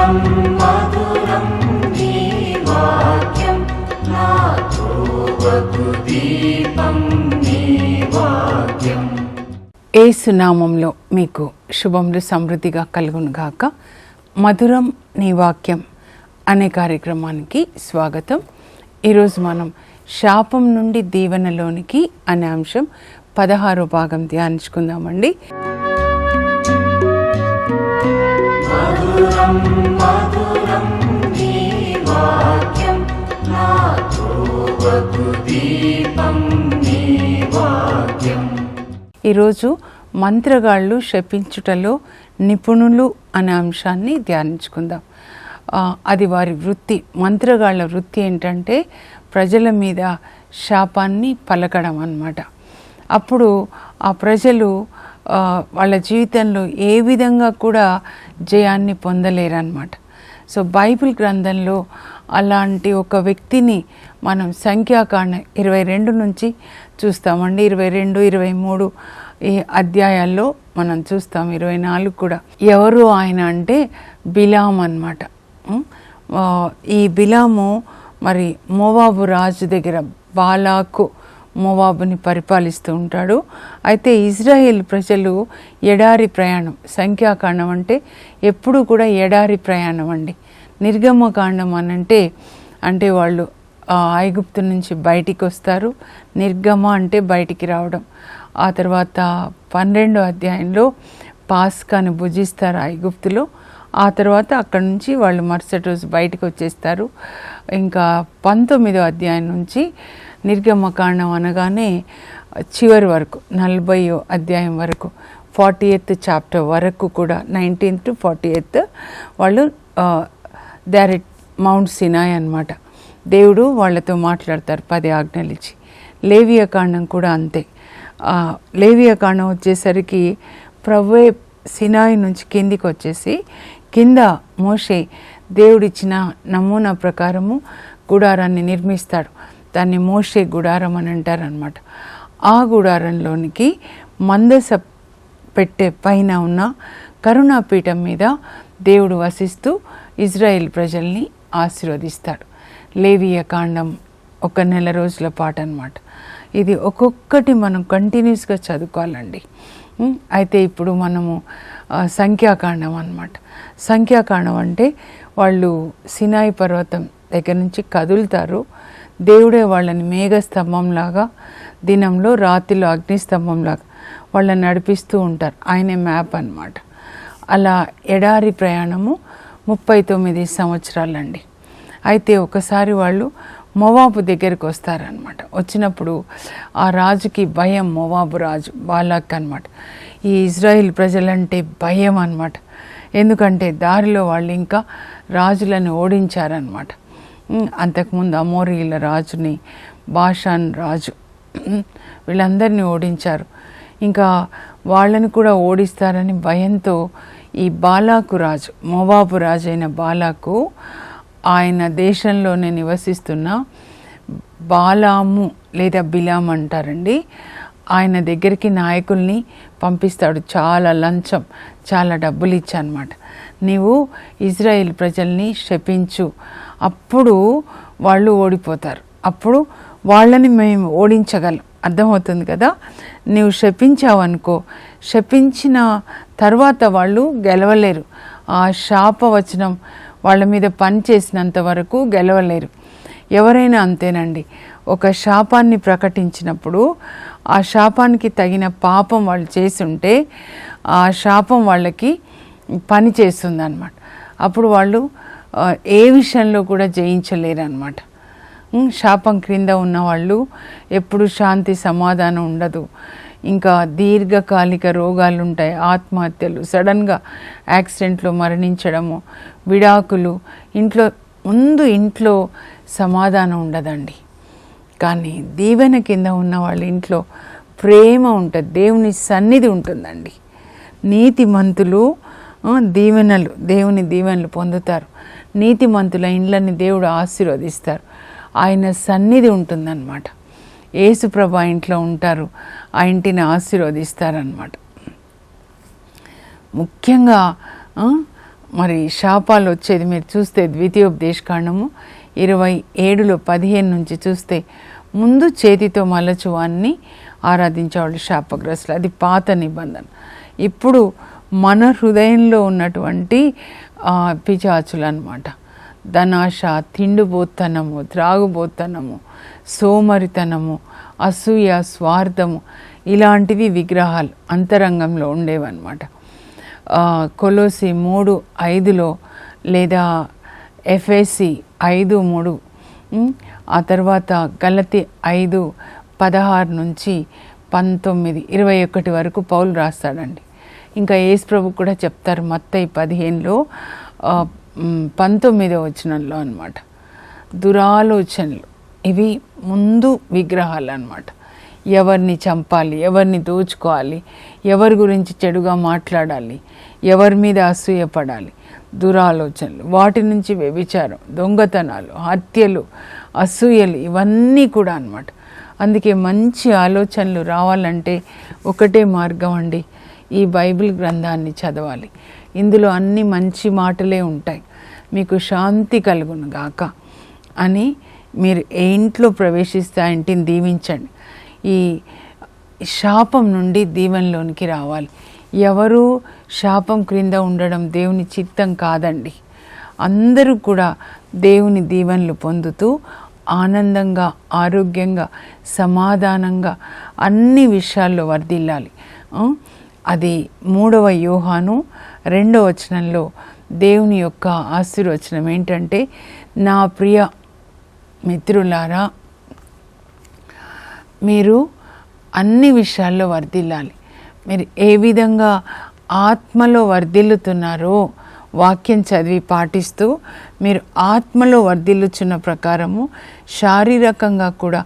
మధురం మధురం నీ వాక్యం నా త్రోవకు దీపం నీ వాక్యం. యేసు నామంలో మీకు శుభములు సమృద్ధిగా కలుగును గాక. మధురం నీ వాక్యం అనే కార్యక్రమానికి స్వాగతం. ఈరోజు మనం శాపం నుండి దీవెనలోనికి అనే అంశం 16వ భాగం ధ్యానించుకుందామండి. మధురం మధురం నీ వాక్యం నా త్రోవకు దీపం నీ వాక్యం. ఈరోజు మంత్రగాళ్ళు శపించుటలో నిపుణులు అనే అంశాన్ని ధ్యానించుకుందాం. అది వారి వృత్తి. మంత్రగాళ్ళ వృత్తి ఏంటంటే ప్రజల మీద శాపాన్ని పలకడం అన్నమాట. అప్పుడు ఆ ప్రజలు వాళ్ళ జీవితంలో ఏ విధంగా కూడా జయాన్ని పొందలేరన్నమాట. సో బైబిల్ గ్రంథంలో అలాంటి ఒక వ్యక్తిని మనం సంఖ్యాకాండం 22 నుంచి చూస్తామండి. 22, 23 ఈ అధ్యాయాల్లో మనం చూస్తాం. 24 కూడా. ఎవరు ఆయన అంటే బిలాము అన్నమాట. ఈ బిలాము మరి మోవాబు రాజు దగ్గర బాలాకు మోవాబుని పరిపాలిస్తూ ఉంటాడు. అయితే ఇజ్రాయేల్ ప్రజలు ఎడారి ప్రయాణం, సంఖ్యాకాండం అంటే ఎప్పుడు కూడా ఎడారి ప్రయాణం అండి. నిర్గమకాండం అంటే వాళ్ళు ఐగుప్తు నుంచి బయటికి వస్తారు. నిర్గమ అంటే బయటికి రావడం. ఆ తర్వాత 12వ అధ్యాయంలో పాస్కాని భుజిస్తారు ఐగుప్తులో. ఆ తర్వాత అక్కడ నుంచి వాళ్ళు మరుసటి రోజు బయటకు వచ్చేస్తారు. ఇంకా 19వ అధ్యాయం నుంచి నిర్గమకాండం అనగానే చివరి వరకు 40వ అధ్యాయం వరకు 40th చాప్టర్ వరకు కూడా 19th to 40th వాళ్ళు డైరెక్ట్ మౌంట్ సినాయ్ అన్నమాట. దేవుడు వాళ్ళతో మాట్లాడతారు 10 ఆజ్ఞలు ఇచ్చి. లేవియకాండం కూడా అంతే. లేవియకాండం వచ్చేసరికి ప్రభువే సినాయి నుంచి కిందికి వచ్చేసి కింద మోషే దేవుడిచ్చిన నమూనా ప్రకారము గుడారాన్ని నిర్మిస్తాడు. దాన్ని మోషే గుడారం అని అంటారనమాట. ఆ గుడారంలోనికి మందస పెట్టే పైన ఉన్న కరుణాపీఠం మీద దేవుడు వసిస్తూ ఇజ్రాయెల్ ప్రజల్ని ఆశీర్వదిస్తాడు. లేవియకాండం 1 నెల రోజుల పాటు అన్నమాట. ఇది ఒక్కొక్కటి మనం కంటిన్యూస్గా చదువుకోవాలండి. అయితే ఇప్పుడు మనము సంఖ్యాకాండం అన్నమాట. సంఖ్యాకాండం అంటే వాళ్ళు సినాయి పర్వతం దగ్గర నుంచి కదులుతారు. దేవుడే వాళ్ళని మేఘస్తంభంలాగా, దినంలో రాత్రిలో అగ్నిస్తంభంలాగా వాళ్ళని నడిపిస్తూ ఉంటారు. ఆయనే మ్యాప్ అన్నమాట. అలా ఎడారి ప్రయాణము 39 సంవత్సరాలండి. అయితే ఒకసారి వాళ్ళు మోవాబు దగ్గరికి వస్తారనమాట. వచ్చినప్పుడు ఆ రాజుకి భయం. మోవాబు రాజు బాలాక్ అనమాట. ఈ ఇజ్రాయిల్ ప్రజలంటే భయం అన్నమాట. ఎందుకంటే దారిలో వాళ్ళు ఇంకా రాజులను ఓడించారనమాట. అంతకుముందు అమోరీల రాజుని, బాషాన్ రాజు, వీళ్ళందరినీ ఓడించారు. ఇంకా వాళ్ళని కూడా ఓడిస్తారని భయంతో ఈ బాలాకు రాజు, మోవాబు రాజు అయిన బాలాకు, ఆయన దేశంలోనే నివసిస్తున్న బాలాము లేదా బిలాము అంటారండి, ఆయన దగ్గరికి నాయకుల్ని పంపిస్తాడు. చాలా లంచం, చాలా డబ్బులు ఇచ్చనమాట. నీవు ఇజ్రాయేల్ ప్రజల్ని శపించు, అప్పుడు వాళ్ళు ఓడిపోతారు, అప్పుడు వాళ్ళని మేము ఓడించగలం. అర్థమవుతుంది కదా. నీవు శపించావనుకో, శపించిన తర్వాత వాళ్ళు గెలవలేరు. ఆ శాపవచనం వాళ్ళ మీద పని చేసినంత వరకు గెలవలేరు. ఎవరైనా అంతేనండి. ఒక శాపాన్ని ప్రకటించినప్పుడు ఆ శాపానికి తగిన పాపం వాళ్ళు చేసుంటే ఆ శాపం వాళ్ళకి పని చేస్తుంది అన్నమాట. అప్పుడు వాళ్ళు ఏ విషయంలో కూడా జయించలేరు అన్నమాట. శాపం క్రింద ఉన్నవాళ్ళు ఎప్పుడు శాంతి సమాధానం ఉండదు. ఇంకా దీర్ఘకాలిక రోగాలు ఉంటాయి, ఆత్మహత్యలు, సడన్గా యాక్సిడెంట్లో మరణించడము, విడాకులు, ఇంట్లో సమాధానం ఉండదండి. కానీ దీవెన కింద ఉన్న వాళ్ళ ఇంట్లో ప్రేమ ఉంటుంది, దేవుని సన్నిధి ఉంటుందండి. నీతిమంతులు దేవుని దీవెనలు పొందుతారు. నీతిమంతుల ఇండ్లని దేవుడు ఆశీర్వదిస్తారు. ఆయన సన్నిధి ఉంటుందన్నమాట. యేసుప్రభు ఇంట్లో ఉంటారు, ఆ ఇంటిని ఆశీర్వదిస్తారనమాట. ముఖ్యంగా మరి శాపాలు వచ్చేది మీరు చూస్తే ద్వితీయోపదేశకాండము 27లో 15 నుంచి చూస్తే ముందు చేతితో మలచువాన్ని ఆరాధించేవాళ్ళు శాపగ్రస్తులు. అది పాత నిబంధన. ఇప్పుడు మన హృదయంలో ఉన్నటువంటి పిశాచులు అన్నమాట. ధనాశ, తిండిబోత్తనము, త్రాగుబోత్తనము, సోమరితనము, అసూయ, స్వార్థము, ఇలాంటివి విగ్రహాలు అంతరంగంలో ఉండేవన్నమాట. కొలోసి 3:5లో లేదా ఎఫెసీ 5:3, ఆ తర్వాత గలతీ 5:16 నుంచి 19, 21 వరకు పౌలు రాస్తాడండి. ఇంకా యేసు ప్రభు కూడా చెప్తారు మత్తయి 15లో 19వ వచనంలో అన్నమాట. దురాలోచనలు ఇవి ముందు విగ్రహాలు అన్నమాట. ఎవరిని చంపాలి, ఎవరిని దోచుకోవాలి, ఎవరి గురించి చెడుగా మాట్లాడాలి, ఎవరి మీద అసూయపడాలి, దురాలోచనలు, వాటి నుంచి వ్యభిచారం, దొంగతనాలు, హత్యలు, అసూయలు, ఇవన్నీ కూడా అన్నమాట. అందుకే మంచి ఆలోచనలు రావాలంటే ఒకటే మార్గం అండి, ఈ బైబిల్ గ్రంథాన్ని చదవాలి. ఇందులో అన్ని మంచి మాటలే ఉంటాయి. మీకు శాంతి కలుగును గాక అని మీరు ఏ ఇంట్లో ప్రవేశిస్తే ఆ ఇంటిని దీవించండి. ఈ శాపం నుండి దీవెనలోనికి రావాలి. ఎవరు శాపం క్రింద ఉండడం దేవుని చిత్తం కాదండి. అందరూ కూడా దేవుని దీవెనలు పొందుతూ ఆనందంగా, ఆరోగ్యంగా, సమాధానంగా అన్ని విషయాల్లో వర్ధిల్లాలి. అది 3వ యోహాను 2వ వచనంలో దేవుని యొక్క ఆశీర్వచనం ఏంటంటే, నా ప్రియ మిత్రులారా, మీరు అన్ని విషయాల్లో వర్ధిల్లాలి. మీరు ఏ విధంగా ఆత్మలో వర్ధిల్లుతున్నారో వాక్యం చదివి పాటిస్తూ మీరు ఆత్మలో వర్ధిల్లుచున్న ప్రకారము శారీరకంగా కూడా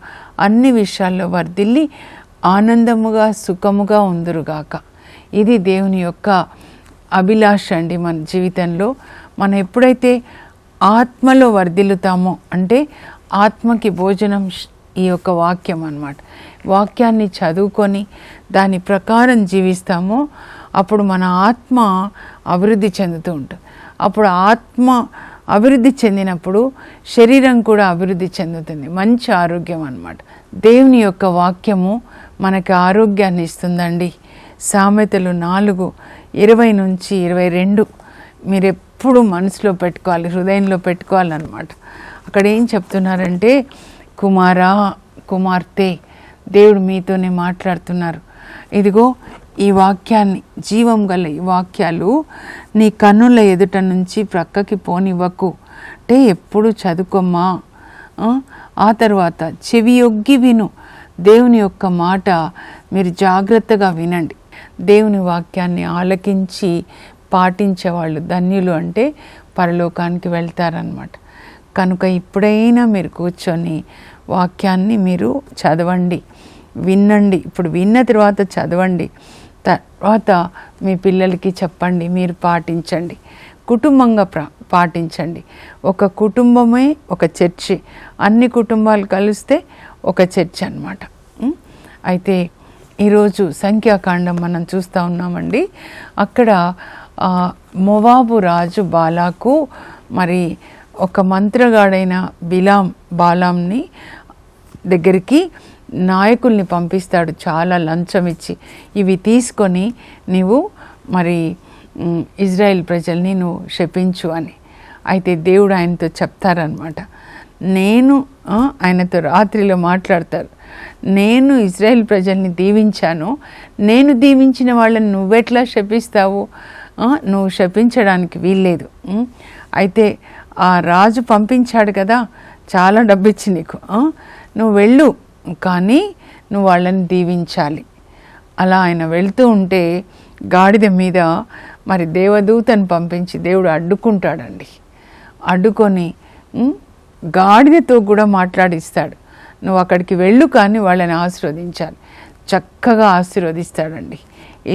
అన్ని విషయాల్లో వర్ధిల్లి ఆనందముగా, సుఖముగా ఉందురుగాక. ఇది దేవుని యొక్క అభిలాష అండి. మన జీవితంలో మనం ఎప్పుడైతే ఆత్మలో వర్ధిల్లుతామో, అంటే ఆత్మకి భోజనం ఈ యొక్క వాక్యం అన్నమాట. వాక్యాన్ని చదువుకొని దాని ప్రకారం జీవిస్తామో అప్పుడు మన ఆత్మ అభివృద్ధి చెందుతూ ఉంటుంది. అప్పుడు ఆత్మ అభివృద్ధి చెందినప్పుడు శరీరం కూడా అభివృద్ధి చెందుతుంది. మంచి ఆరోగ్యం అన్నమాట. దేవుని యొక్క వాక్యము మనకి ఆరోగ్యాన్ని ఇస్తుందండి. సామెతలు 4:20 నుంచి 22 మీరు ఎప్పుడు మనసులో పెట్టుకోవాలి, హృదయంలో పెట్టుకోవాలన్నమాట. అక్కడ ఏం చెప్తున్నారంటే, కుమారా, కుమార్తె, దేవుడు మీతోనే మాట్లాడుతున్నారు. ఇదిగో ఈ వాక్యాన్ని, జీవం గల ఈ వాక్యాలు నీ కన్నుల ఎదుట నుంచి ప్రక్కకి పోనివ్వకు. అంటే ఎప్పుడు చదువుకోమ్మా. ఆ తర్వాత చెవి యొగ్గి విను. దేవుని యొక్క మాట మీరు జాగ్రత్తగా వినండి. దేవుని వాక్యాన్ని ఆలకించి పాటించేవాళ్ళు ధన్యులు, అంటే పరలోకానికి వెళ్తారనమాట. కనుక ఇప్పుడైనా మీరు కూర్చొని వాక్యాన్ని మీరు చదవండి, వినండి. ఇప్పుడు విన్న తర్వాత చదవండి, తర్వాత మీ పిల్లలకి చెప్పండి, మీరు పాటించండి, కుటుంబంగా పాటించండి. ఒక కుటుంబమే ఒక చర్చి, అన్ని కుటుంబాలు కలిస్తే ఒక చర్చ్ అన్నమాట. అయితే ఈరోజు సంఖ్యాకాండం మనం చూస్తూ ఉన్నామండి. అక్కడ మోవాబు రాజు బాలాకు మరి ఒక మంత్రగాడైన బాలాంని దగ్గరికి నాయకుల్ని పంపిస్తాడు, చాలా లంచం ఇచ్చి, ఇవి తీసుకొని నీవు మరి ఇజ్రాయెల్ ప్రజల్ని నువ్వు శపించు అని. అయితే దేవుడు ఆయనతో చెప్తారనమాట. ఆయనతో రాత్రిలో మాట్లాడతారు, నేను ఇజ్రాయెల్ ప్రజల్ని దీవించాను, నేను దీవించిన వాళ్ళని నువ్వెట్లా శపిస్తావు? నువ్వు శపించడానికి వీల్లేదు. అయితే ఆ రాజు పంపించాడు కదా, చాలా డబ్బిచ్చి నీకు, నువ్వు వెళ్ళు, కానీ నువ్వు వాళ్ళని దీవించాలి. అలా ఆయన వెళ్తూ ఉంటే గాడిద మీద మరి దేవదూతను పంపించి దేవుడు అడ్డుకుంటాడండి. అడ్డుకొని గాడిదతో కూడా మాట్లాడిస్తాడు, నువ్వు అక్కడికి వెళ్ళు, కానీ వాళ్ళని ఆశీర్వదించాలి. చక్కగా ఆశీర్వదిస్తాడండి.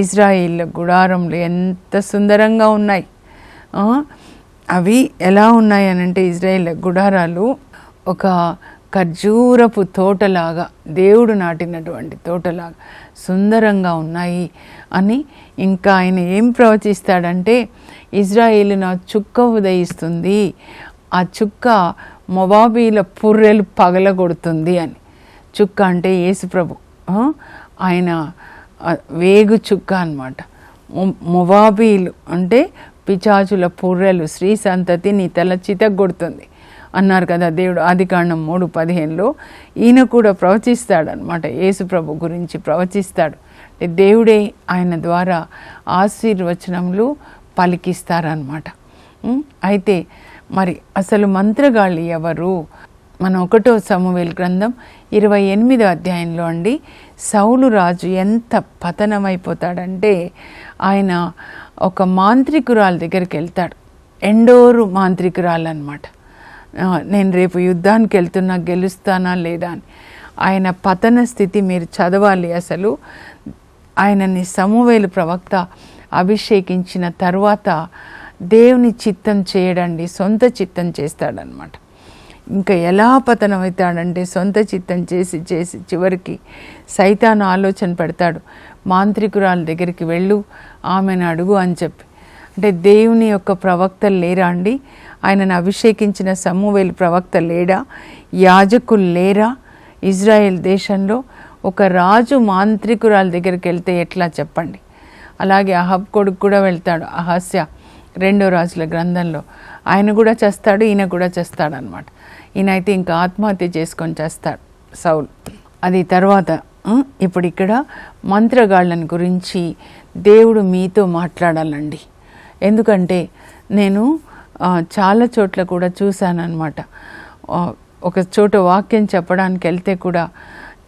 ఇజ్రాయిల్ గుడారంలో ఎంత సుందరంగా ఉన్నాయి. అవి ఎలా ఉన్నాయి అనంటే, ఇజ్రాయిల్ గుడారాలు ఒక ఖర్జూరపు తోటలాగా, దేవుడు నాటినటువంటి తోటలాగా సుందరంగా ఉన్నాయి అని. ఇంకా ఆయన ఏం ప్రవచిస్తాడంటే, ఇజ్రాయేలు నా చుక్క ఉదయిస్తుంది, ఆ చుక్క మొవాబీల పుర్రెలు పగలగొడుతుంది అని. చుక్క అంటే యేసుప్రభు, ఆయన వేగు చుక్క అన్నమాట. మొవాబీలు అంటే పిచాచుల పుర్రెలు, స్త్రీ సంతతి నీ తల చితగొడుతుంది అన్నారు కదా దేవుడు ఆదికాండం 3:15లో. ఈయన కూడా ప్రవచిస్తాడనమాట, యేసుప్రభు గురించి ప్రవచిస్తాడు. దేవుడే ఆయన ద్వారా ఆశీర్వచనములు పలికిస్తారనమాట. అయితే మరి అసలు మంత్రగాళ్ళు ఎవరు? మనం 1వ సమూయేలు గ్రంథం 28వ అధ్యాయంలో అండి, సౌలు రాజు ఎంత పతనమైపోతాడంటే, ఆయన ఒక మాంత్రికురాల దగ్గరికి వెళ్తాడు. ఎండోరు మాంత్రికురాలు అనమాట. నేను రేపు యుద్ధానికి వెళ్తున్నా, గెలుస్తానా లేదా అని. ఆయన పతన స్థితి మీరు చదవాలి. అసలు ఆయనని సమూయేలు ప్రవక్త అభిషేకించిన తర్వాత దేవుని చిత్తం చేయడండి, సొంత చిత్తం చేస్తాడనమాట. ఇంకా ఎలా పతనం అవుతాడంటే, సొంత చిత్తం చేసి చేసి చివరికి సైతాను ఆలోచన పెడతాడు, మాంత్రికురాల దగ్గరికి వెళ్ళు, ఆమెను అడుగు అని చెప్పి. అంటే దేవుని యొక్క ప్రవక్తలు లేరా అండి? ఆయనను అభిషేకించిన సమూయేలు ప్రవక్త లేడా? యాజకులు లేరా? ఇజ్రాయెల్ దేశంలో ఒక రాజు మాంత్రికురాల దగ్గరికి వెళ్తే ఎట్లా చెప్పండి? అలాగే అహబ్ కొడుకు కూడా వెళ్తాడు, అహస్య 2వ రాజుల గ్రంథంలో. ఆయన కూడా చేస్తాడు, ఈయన కూడా చేస్తాడు అనమాట. ఈయన అయితే ఇంకా ఆత్మహత్య చేసుకొని చేస్తాడు సౌలు. అది తర్వాత. ఇప్పుడు ఇక్కడ మంత్రగాళ్ళని గురించి దేవుడు మీతో మాట్లాడాలండి. ఎందుకంటే నేను చాలా చోట్ల కూడా చూశానన్నమాట. ఒక చోట వాక్యం చెప్పడానికి వెళ్తే కూడా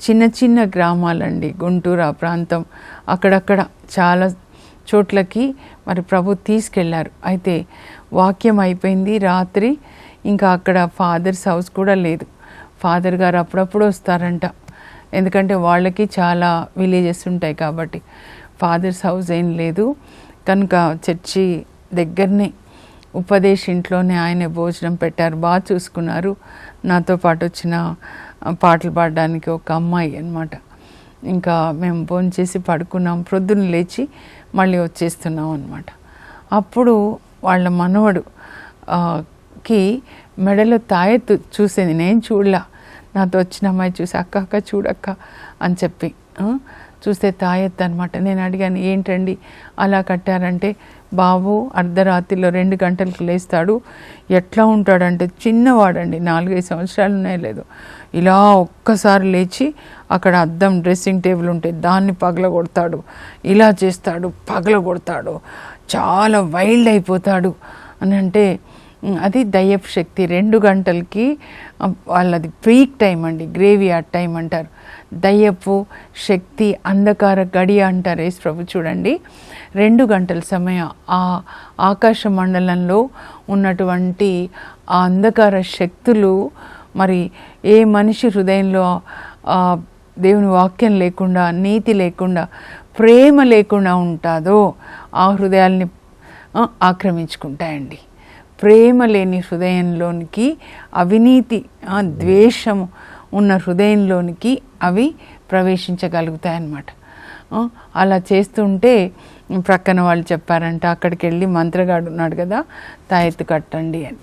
చిన్న చిన్న గ్రామాలండి, గుంటూరు ఆ ప్రాంతం, అక్కడక్కడ చాలా చోట్లకి మరి ప్రభు తీసుకెళ్లారు. అయితే వాక్యం అయిపోయింది రాత్రి, ఇంకా అక్కడ ఫాదర్స్ హౌస్ కూడా లేదు. ఫాదర్ గారు అప్పుడప్పుడు వస్తారంట, ఎందుకంటే వాళ్ళకి చాలా విలేజెస్ ఉంటాయి కాబట్టి. ఫాదర్స్ హౌస్ ఏం లేదు కనుక చర్చి దగ్గరనే ఉపదేశ్ ఇంట్లోనే ఆయనే భోజనం పెట్టారు, బాగా చూసుకున్నారు. నాతో పాటు వచ్చిన పాటలు పాడడానికి ఒక అమ్మాయి అన్నమాట. ఇంకా మేము భోంచేసి పడుకున్నాం, ప్రొద్దున లేచి మళ్ళీ వచ్చేస్తున్నాం అన్నమాట. అప్పుడు వాళ్ళ మనవడు కి మెడలో తాయెత్తు చూసింది, నేను చూడలా. నాతో వచ్చిన అమ్మాయి చూసి అక్క అక్క చూడక్క అని చెప్పి చూస్తే తాయెత్తు అనమాట. నేను అడిగాను, ఏంటండి అలా కట్టారంటే, బాబు అర్ధరాత్రిలో 2 గంటలకు లేస్తాడు, ఎట్లా ఉంటాడంటే చిన్నవాడండి, 4-5 సంవత్సరాలు ఉన్నాయి లేదు, ఇలా ఒక్కసారి లేచి అక్కడ అద్దం డ్రెస్సింగ్ టేబుల్ ఉంటే దాన్ని పగలగొడతాడు, ఇలా చేస్తాడు, పగలగొడతాడు, చాలా వైల్డ్ అయిపోతాడు అని. అంటే అది దయ్యపు శక్తి. 2 గంటలకి వాళ్ళది పీక్ టైం అండి, గ్రేవియార్డ్ టైం అంటారు. దయ్యపు శక్తి అంధకార గడియ అంటారు యేసు ప్రభు. చూడండి, 2 గంటల సమయం ఆ ఆకాశ మండలంలో ఉన్నటువంటి ఆ అంధకార శక్తులు మరి ఏ మనిషి హృదయంలో దేవుని వాక్యం లేకుండా, నీతి లేకుండా, ప్రేమ లేకుండా ఉంటుందో ఆ హృదయాల్ని ఆక్రమించుకుంటాయండి. ప్రేమ లేని హృదయంలోనికి, అవినీతి ద్వేషము ఉన్న హృదయంలోనికి అవి ప్రవేశించగలుగుతాయన్నమాట. అలా చేస్తుంటే ప్రక్కన వాళ్ళు చెప్పారంట, అక్కడికి వెళ్ళి మంత్రగాడు ఉన్నాడు కదా, తాయెత్తు కట్టండి అని,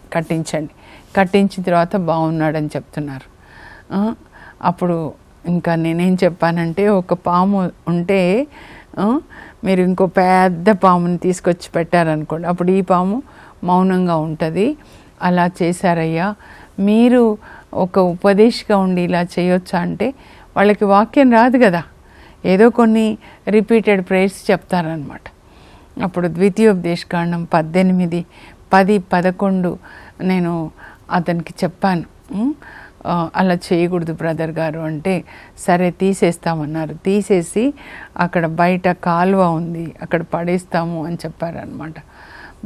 కట్టించిన తర్వాత బాగున్నాడని చెప్తున్నారు. అప్పుడు ఇంకా నేనేం చెప్పానంటే, ఒక పాము ఉంటే మీరు ఇంకో పెద్ద పాముని తీసుకొచ్చి పెట్టారనుకోండి, అప్పుడు ఈ పాము మౌనంగా ఉంటుంది. అలా చేశారయ్యా, మీరు ఒక ఉపదేశిగా ఉండి ఇలా చేయొచ్చా అంటే, వాళ్ళకి వాక్యం రాదు కదా, ఏదో కొన్ని రిపీటెడ్ ప్రేయర్స్ చెప్తారనమాట. అప్పుడు ద్వితీయోపదేశకాండం 18, 10, 11 నేను అతనికి చెప్పాను, అలా చేయకూడదు బ్రదర్ గారు అంటే, సరే తీసేస్తామన్నారు. తీసేసి అక్కడ బయట కాలువ ఉంది, అక్కడ పడేస్తాము అని చెప్పారనమాట.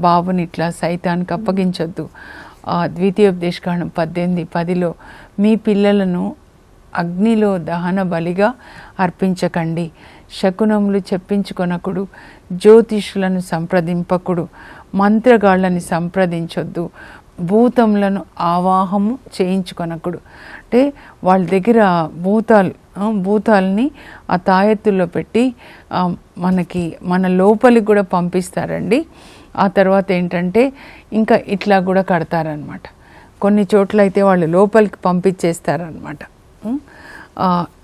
బాబుని ఇట్లా సైతానికి అప్పగించొద్దు. ద్వితీయోపదేశకాండం 18, 10లో మీ పిల్లలను అగ్నిలో దహన బలిగా అర్పించకండి, శకునములు చెప్పించుకొనకుడు, జ్యోతిషులను సంప్రదింపకుడు, మంత్రగాళ్ళని సంప్రదించొద్దు, భూతములను ఆవాహము చేయించుకొనకుడు. అంటే వాళ్ళ దగ్గర భూతాలని ఆ తాయెత్తుల్లో పెట్టి మన లోపలికి కూడా పంపిస్తారండి. ఆ తర్వాత ఏంటంటే ఇంకా ఇట్లా కూడా కడతారనమాట. కొన్ని చోట్ల అయితే వాళ్ళు లోపలికి పంపించేస్తారనమాట.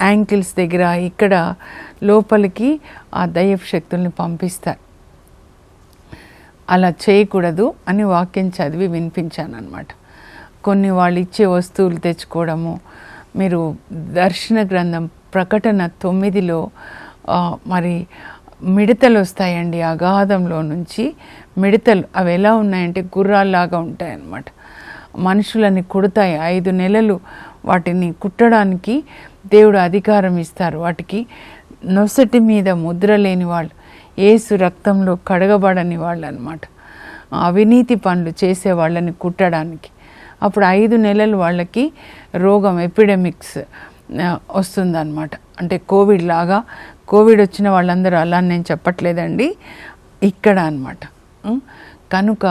యాంకిల్స్ దగ్గర ఇక్కడ లోపలికి ఆ దయ్యపు శక్తుల్ని పంపిస్తారు. అలా చేయకూడదు అని వాక్యం చదివి వినిపించాను అనమాట. కొన్ని వాళ్ళు ఇచ్చే వస్తువులు తెచ్చుకోవడము. మీరు దర్శన గ్రంథం ప్రకటన 9లో మరి మిడతలు వస్తాయండి. అగాధంలో నుంచి మిడతలు, అవి ఎలా ఉన్నాయంటే గుర్రాల్లాగా ఉంటాయన్నమాట. మనుషులని కుడతాయి. 5 నెలలు వాటిని కుట్టడానికి దేవుడు అధికారం ఇస్తారు. వాటికి నొసటి మీద ముద్ర లేని వాళ్ళు, యేసు రక్తంలో కడగబడని వాళ్ళు అనమాట. అవినీతి పనులు చేసే వాళ్ళని కుట్టడానికి. అప్పుడు 5 నెలలు వాళ్ళకి రోగం, ఎపిడెమిక్స్ వస్తుందన్నమాట. అంటే కోవిడ్ లాగా. కోవిడ్ వచ్చిన వాళ్ళందరూ అలా నేను చెప్పట్లేదండి, ఇక్కడ అనమాట. కనుక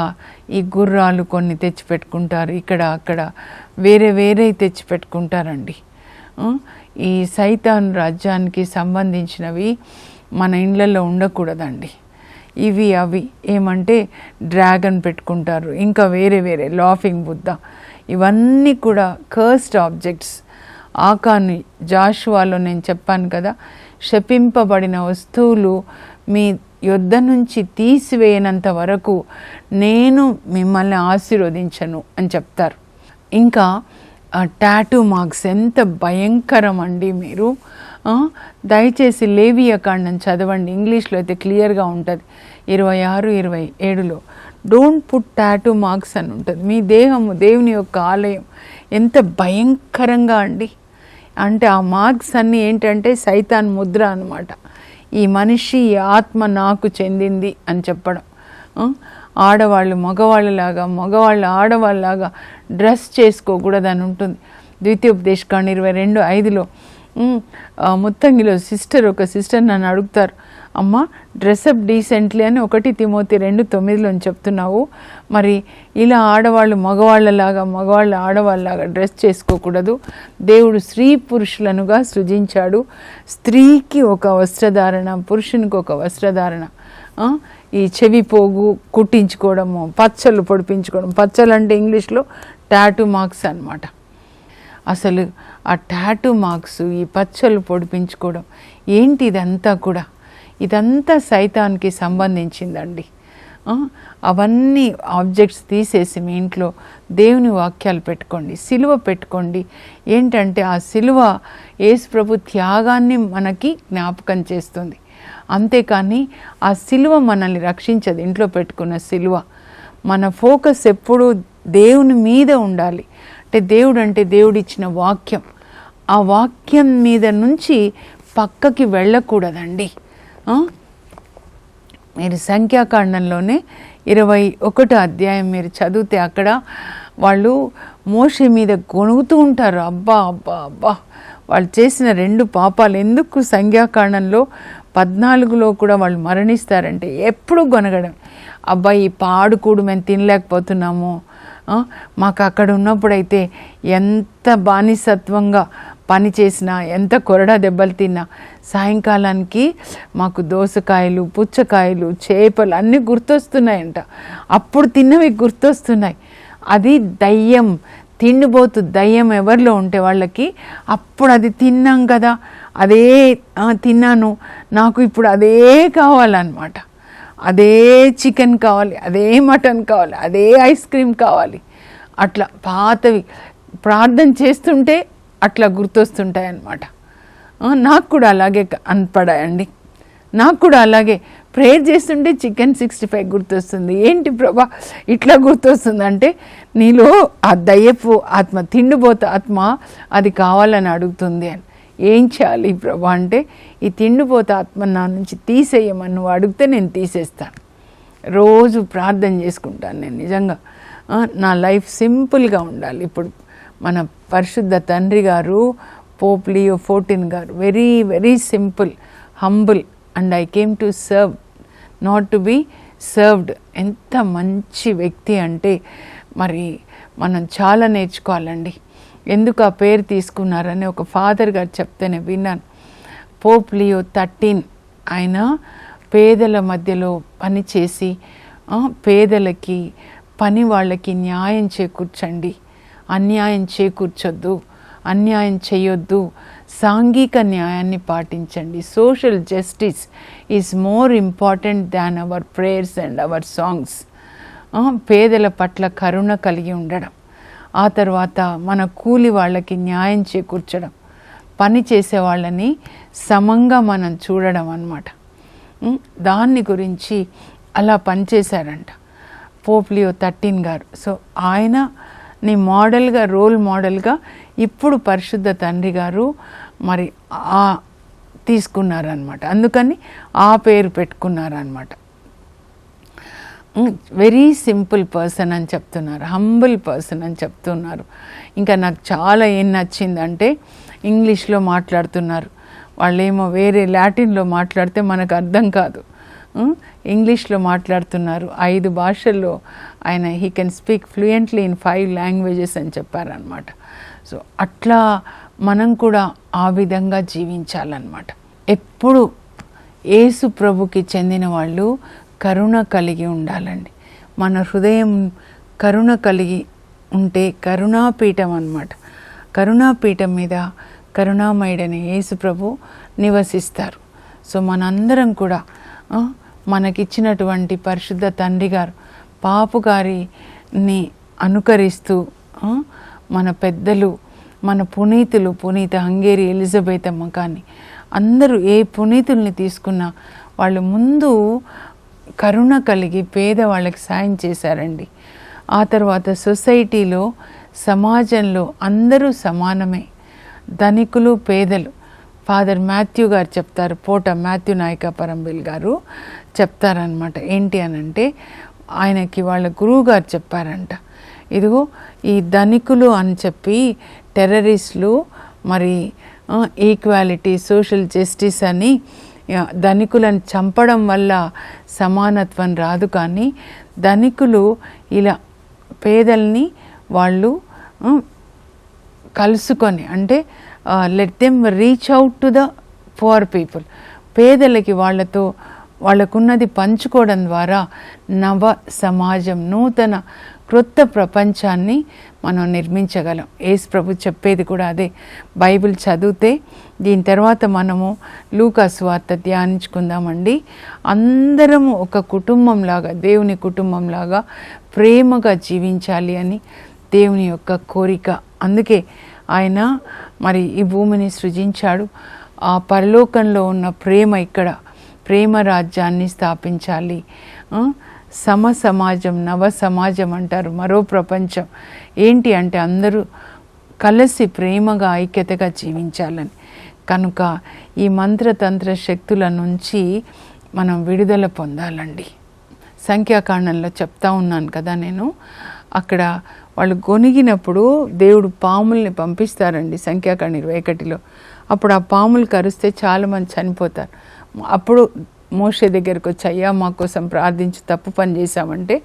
ఈ గుర్రాలు కొన్ని తెచ్చిపెట్టుకుంటారు, ఇక్కడ అక్కడ వేరే తెచ్చిపెట్టుకుంటారండి. ఈ సైతాన్ రాజ్యానికి సంబంధించినవి మన ఇండ్లలో ఉండకూడదండి. ఇవి అవి ఏమంటే డ్రాగన్ పెట్టుకుంటారు, ఇంకా వేరే లాఫింగ్ బుద్ధ, ఇవన్నీ కూడా కర్స్డ్ ఆబ్జెక్ట్స్. ఆకాను జాషువాలో నేను చెప్పాను కదా, శపింపబడిన వస్తువులు మీ యొద్ద నుంచి తీసివేయనంత వరకు నేను మిమ్మల్ని ఆశీర్వదించను అని చెప్తారు. ఇంకా టాటూ మార్క్స్ ఎంత భయంకరం అండి. మీరు దయచేసి లేవియకాండం చదవండి, ఇంగ్లీష్లో అయితే క్లియర్గా ఉంటుంది. 26-27లో డోంట్ పుట్ టాటూ మార్క్స్ అని ఉంటుంది. మీ దేహము దేవుని యొక్క ఆలయం. ఎంత భయంకరంగా అండి. అంటే ఆ మార్క్స్ అన్నీ ఏంటంటే సైతాన్ ముద్ర అన్నమాట. ఈ మనిషి, ఈ ఆత్మ నాకు చెందింది అని చెప్పడం. ఆడవాళ్ళు మగవాళ్ళలాగా, మగవాళ్ళు ఆడవాళ్ళలాగా డ్రెస్ చేసుకోకూడదని ఉంటుంది. ద్వితీయోపదేశకాండం 22:5లో ముత్తంగిలో ఒక సిస్టర్ నన్ను అడుగుతారు, అమ్మ డ్రెస్అప్ డీసెంట్లీ అని 1 తిమోతి 2:9లో చెప్తున్నావు, మరి ఇలా ఆడవాళ్ళు మగవాళ్ళలాగా, మగవాళ్ళు ఆడవాళ్ళలాగా డ్రెస్ చేసుకోకూడదు. దేవుడు స్త్రీ పురుషులనుగా సృజించాడు. స్త్రీకి ఒక వస్త్రధారణ, పురుషునికి ఒక వస్త్రధారణ. ఈ చెవి పోగు కుట్టించుకోవడము, పచ్చళ్ళు పొడిపించుకోవడం. పచ్చలు అంటే ఇంగ్లీష్లో టాటూ మార్క్స్ అన్నమాట. అసలు ఆ టాటూ మార్క్స్, ఈ పచ్చళ్ళు పొడిపించుకోవడం ఏంటి? ఇదంతా సైతాన్కి సంబంధించిందండి. అవన్నీ ఆబ్జెక్ట్స్ తీసేసి మీ ఇంట్లో దేవుని వాక్యాలు పెట్టుకోండి, సిలువ పెట్టుకోండి. ఏంటంటే ఆ సిలువ యేసు ప్రభు త్యాగాన్ని మనకి జ్ఞాపకం చేస్తుంది. అంతేకాని ఆ సిలువ మనల్ని రక్షించదు. ఇంట్లో పెట్టుకున్న సిలువ. మన ఫోకస్ ఎప్పుడూ దేవుని మీద ఉండాలి. అంటే దేవుడిచ్చిన వాక్యం. ఆ వాక్యం మీద నుంచి పక్కకి వెళ్ళకూడదండి. మీరు సంఖ్యాకాండంలోనే 21 అధ్యాయం మీరు చదివితే అక్కడ వాళ్ళు మోషే మీద గొణుగుతూ ఉంటారు. అబ్బా వాళ్ళు చేసిన 2 పాపాలు ఎందుకు సంఖ్యాకాండంలో 14లో కూడా వాళ్ళు మరణిస్తారంటే ఎప్పుడు గొనగడం. ఈ పాడుకూడు మేము తినలేకపోతున్నాము, మాకు అక్కడ ఉన్నప్పుడైతే ఎంత బానిసత్వంగా పని చేసినా, ఎంత కొరడా దెబ్బలు తిన్నా, సాయంకాలానికి మాకు దోసకాయలు, పుచ్చకాయలు, చేపలు అన్నీ గుర్తొస్తున్నాయంట. అప్పుడు తిన్నవి గుర్తొస్తున్నాయి. అది దయ్యం, తిండిపోతు దయ్యం ఎవరిలో ఉంటే వాళ్ళకి అప్పుడు అది తిన్నాం కదా, అదే తిన్నాను, నాకు ఇప్పుడు అదే కావాలన్నమాట. అదే చికెన్ కావాలి, అదే మటన్ కావాలి, అదే ఐస్ క్రీమ్ కావాలి. అట్లా పాతవి ప్రార్థన చేస్తుంటే అట్లా గుర్తొస్తుంటాయి అన్నమాట. నాకు కూడా అలాగే అనిపడాయండి. నాకు కూడా అలాగే ప్రేయర్ చేస్తుంటే చికెన్ 65 గుర్తొస్తుంది. ఏంటి ప్రభా ఇట్లా గుర్తొస్తుంది అంటే, నీలో ఆ దయ్యపు ఆత్మ, తిండిపోతే ఆత్మ అది కావాలని అడుగుతుంది అని. ఏం చేయాలి ప్రభా అంటే, ఈ తిండిపోతే ఆత్మ నా నుంచి తీసేయమని నువ్వు అడిగితే నేను తీసేస్తాను. రోజు ప్రార్థన చేసుకుంటాను నేను. నిజంగా నా లైఫ్ సింపుల్గా ఉండాలి. ఇప్పుడు మన పరిశుద్ధ తండ్రి గారు, పోప్ లియో 14 గారు very very simple, humble, and I came to serve, not to be served. ఎంత మంచి వ్యక్తి అంటే, మరి మనం చాలా నేర్చుకోవాలండి. ఎందుకు ఆ పేరు తీసుకున్నారని ఒక ఫాదర్ గారు చెప్తేనే విన్నాను. పోప్ లియో 13 ఆయన పేదల మధ్యలో పనిచేసి పేదలకి పని వాళ్ళకి న్యాయం చేకూర్చండి, అన్యాయం చేకూర్చొద్దు, అన్యాయం చేయొద్దు, సాంఘిక న్యాయాన్ని పాటించండి. Social justice is more important than our prayers and hour songs. పేదల పట్ల కరుణ కలిగి ఉండడం, ఆ తర్వాత మన కూలి వాళ్ళకి న్యాయం చేకూర్చడం, పని చేసే వాళ్ళని సమంగా మనం చూడడం అన్నమాట. దాన్ని గురించి అలా పనిచేశారంట పోప్ లియో 13 గారు. సో ఆయనని మోడల్గా, రోల్ మోడల్గా ఇప్పుడు పరిశుద్ధ తండ్రి గారు మరి తీసుకున్నారనమాట. అందుకని ఆ పేరు పెట్టుకున్నారనమాట. వెరీ సింపుల్ పర్సన్ అని చెప్తున్నారు, హంబుల్ పర్సన్ అని చెప్తున్నారు. ఇంకా నాకు చాలా ఏం నచ్చిందంటే ఇంగ్లీష్లో మాట్లాడుతున్నారు, వాళ్ళేమో వేరే లాటిన్లో మాట్లాడితే మనకు అర్థం కాదు. ఇంగ్లీష్లో మాట్లాడుతున్నారు, 5 భాషల్లో ఆయన he can speak fluently in 5 languages అని చెప్పారనమాట. సో అట్లా మనం కూడా ఆ విధంగా జీవించాలన్నమాట. ఎప్పుడు యేసు ప్రభుకి చెందిన వాళ్ళు కరుణ కలిగి ఉండాలండి. మన హృదయం కరుణ కలిగి ఉంటే కరుణాపీఠం అన్నమాట. కరుణాపీఠం మీద కరుణామయుడని యేసు ప్రభు నివసిస్తారు. సో మనందరం కూడా మనకిచ్చినటువంటి పరిశుద్ధ తండ్రి గారు పాపు గారిని అనుకరిస్తూ మన పెద్దలు, మన పునీతులు, పునీత హంగేరి ఎలిజబెత్ అమ్మ కానీ అందరూ ఏ పునీతుల్ని తీసుకున్నా వాళ్ళు ముందు కరుణ కలిగి పేదవాళ్ళకి సాయం చేశారండి. ఆ తర్వాత సొసైటీలో, సమాజంలో అందరూ సమానమే, ధనికులు పేదలు. ఫాదర్ మాథ్యూ గారు చెప్తారు, పోట మాథ్యూ నాయక పరంబిల్ గారు చెప్తారనమాట. ఏంటి అనంటే ఆయనకి వాళ్ళ గురువు గారు చెప్పారంట, ఇదిగో ఈ ధనికులు అని చెప్పి టెర్రరిస్టులు మరి ఈక్వాలిటీ, సోషల్ జస్టిస్ అని ధనికులను చంపడం వల్ల సమానత్వం రాదు, కానీ ధనికులు ఇలా పేదల్ని వాళ్ళు కలుసుకొని, అంటే let them reach out to the poor people, పేదలకి వాళ్ళకున్నది పంచుకోవడం ద్వారా నవ సమాజం, నూతన క్రొత్త ప్రపంచాన్ని మనం నిర్మించగలం. యేసు ప్రభు చెప్పేది కూడా అదే. బైబిల్ చదివితే దీని తర్వాత మనము లూకా సువార్త ధ్యానించుకుందామండి. అందరము ఒక కుటుంబంలాగా, దేవుని కుటుంబంలాగా ప్రేమగా జీవించాలి అని దేవుని యొక్క కోరిక. అందుకే ఆయన మరి ఈ భూమిని సృజించాడు. ఆ పరలోకంలో ఉన్న ప్రేమ ఇక్కడ ప్రేమ రాజ్యాన్ని స్థాపించాలి. సమ సమాజం, నవ సమాజం అంటారు, మరో ప్రపంచం. ఏంటి అంటే అందరూ కలిసి ప్రేమగా ఐక్యతగా జీవించాలని. కనుక ఈ మంత్రతంత్ర శక్తుల నుంచి మనం విడుదల పొందాలండి. సంఖ్యాకాండంలో చెప్తా ఉన్నాను కదా నేను, అక్కడ వాళ్ళు గొనిగినప్పుడు దేవుడు పాముల్ని పంపిస్తారండి సంఖ్యాకాండం 21లో. అప్పుడు ఆ పాములు కరిస్తే చాలామంది చనిపోతారు. అప్పుడు మోషే దగ్గరికి వచ్చి, అయ్యా మా కోసం ప్రార్థించి తప్పు పని చేశామంటే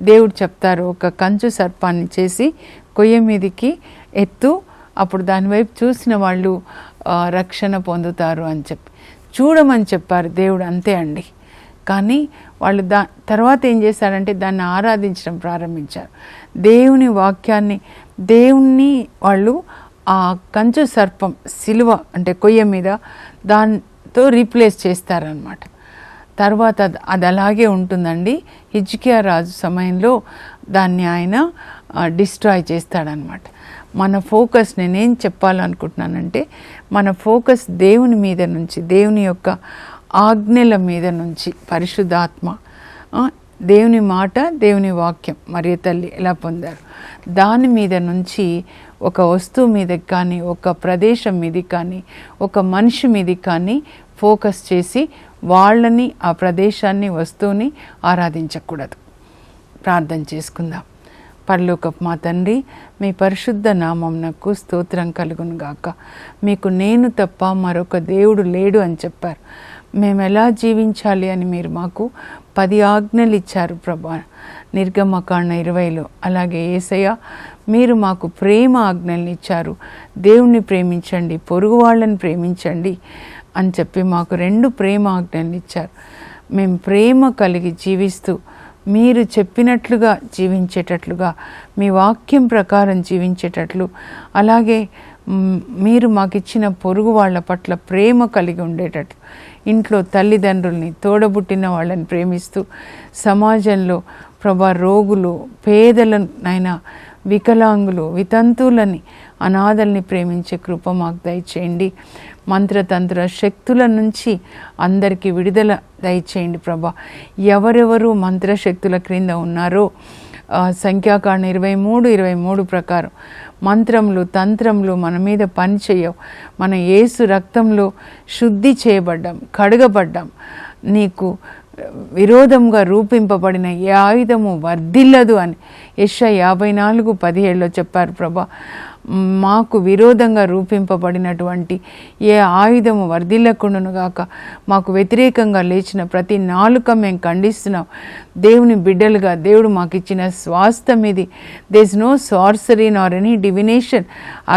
దేవుడు చెప్తారు, ఒక కంచు సర్పాన్ని చేసి కొయ్య మీదికి ఎత్తు, అప్పుడు దాని వైపు చూసిన వాళ్ళు రక్షణ పొందుతారు అని చెప్పి చూడమని చెప్పారు దేవుడు. అంతే అండి. కానీ వాళ్ళు తర్వాత ఏం చేశారంటే దాన్ని ఆరాధించడం ప్రారంభించారు. దేవుని వాక్యాన్ని, దేవుణ్ణి వాళ్ళు ఆ కంచు సర్పం సిలువ అంటే కొయ్య మీద దాంతో రీప్లేస్ చేస్తారనమాట. తర్వాత అది అలాగే ఉంటుందండి. హిజ్కియా రాజు సమయంలో దాన్ని ఆయన డిస్ట్రాయ్ చేస్తాడనమాట. మన ఫోకస్, నేనేం చెప్పాలనుకుంటున్నానంటే మన ఫోకస్ దేవుని మీద నుంచి, దేవుని యొక్క ఆజ్ఞల మీద నుంచి, పరిశుద్ధాత్మ, దేవుని మాట, దేవుని వాక్యం, మరియ తల్లి ఎలా పొందారు దాని మీద నుంచి ఒక వస్తువు మీదకి కానీ, ఒక ప్రదేశం మీదకి కానీ, ఒక మనిషి మీదకి కానీ ఫోకస్ చేసి వాళ్ళని, ఆ ప్రదేశాన్ని, వస్తువుని ఆరాధించకూడదు. ప్రార్థన చేసుకుందాం. పరలోకపు మా తండ్రి, మీ పరిశుద్ధ నామమునకు స్తోత్రం కలుగును గాక. మీకు నేను తప్ప మరొక దేవుడు లేడు అని చెప్పారు. మేము ఎలా జీవించాలి అని మీరు మాకు 10 ఆజ్ఞలు ఇచ్చారు ప్రభా, నిర్గమకాండ 20లో. అలాగే యేసయ్య, మీరు మాకు ప్రేమ ఆజ్ఞల్ని ఇచ్చారు. దేవుణ్ణి ప్రేమించండి, పొరుగు వాళ్ళని ప్రేమించండి అని చెప్పి మాకు 2 ప్రేమ ఆజ్ఞల్ని ఇచ్చారు. మేము ప్రేమ కలిగి జీవిస్తూ మీరు చెప్పినట్లుగా జీవించేటట్లుగా, మీ వాక్యం ప్రకారం జీవించేటట్లు, అలాగే మీరు మాకు ఇచ్చిన పొరుగు వాళ్ళ పట్ల ప్రేమ కలిగి ఉండేటట్లు, ఇంట్లో తల్లిదండ్రుల్ని, తోడబుట్టిన వాళ్ళని ప్రేమిస్తూ, సమాజంలో ప్రభా రోగులు, పేదలనైనా, వికలాంగులు, వితంతువులని, అనాథల్ని ప్రేమించే కృప మాకు దయచేయండి. మంత్రతంత్ర శక్తుల నుంచి అందరికీ విడుదల దయచేయండి ప్రభా. ఎవరెవరు మంత్రశక్తుల క్రింద ఉన్నారో సంఖ్యాకాండ 23 ప్రకారం మంత్రములు, తంత్రములు మన మీద పనిచేయవు. మన యేసు రక్తంలో శుద్ధి చేయబడ్డాం, కడగబడ్డాం. నీకు విరోధంగా రూపింపబడిన ఏ ఆయుధము వర్ధిల్లదు అని యెషయా 54:17 చెప్పారు ప్రభా. మాకు విరోధంగా రూపింపబడినటువంటి ఏ ఆయుధము వర్ధిల్లకుండును గాక. మాకు వ్యతిరేకంగా లేచిన ప్రతి నాలుక మేము ఖండిస్తున్నాం. దేవుని బిడ్డలుగా దేవుడు మాకు ఇచ్చిన స్వాస్థ్యం ఇది. There is no sorcery nor any divination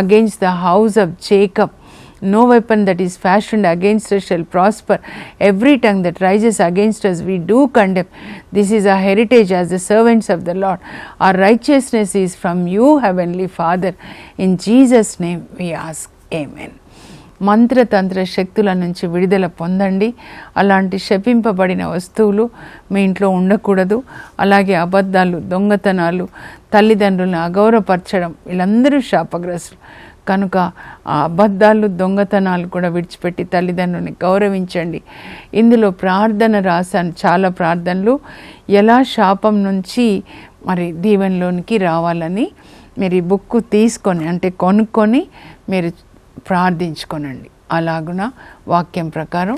against the house of Jacob. No weapon that is fashioned against us shall prosper. Every tongue that rises against us we do condemn. This is our heritage as the servants of the Lord. Our righteousness is from you, Heavenly Father. In Jesus' name we ask. Amen. మంత్రతంత్ర శక్తుల నుంచి విడుదల పొందండి. అలాంటి శపింపబడిన వస్తువులు మీ ఇంట్లో ఉండకూడదు. అలాగే అబద్ధాలు, దొంగతనాలు, తల్లిదండ్రులను అగౌరవపరచడం, వీళ్ళందరూ శాపగ్రస్తులు కనుక ఆ అబద్ధాలు, దొంగతనాలు కూడా విడిచిపెట్టి తల్లిదండ్రులని గౌరవించండి. ఇందులో ప్రార్థన రాశాను, చాలా ప్రార్థనలు, ఎలా శాపం నుంచి మరి దీవెనలోనికి రావాలని. మీరు ఈ బుక్ తీసుకొని, అంటే కొనుక్కొని మీరు ప్రార్థించుకోనండి. అలాగున వాక్యం ప్రకారం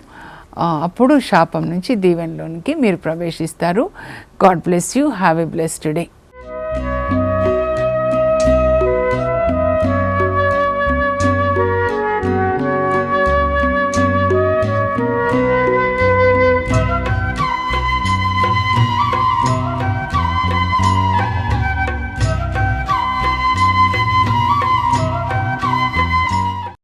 అప్పుడు శాపం నుంచి దీవెనలోనికి మీరు ప్రవేశిస్తారు. God bless you. Have a blessed day.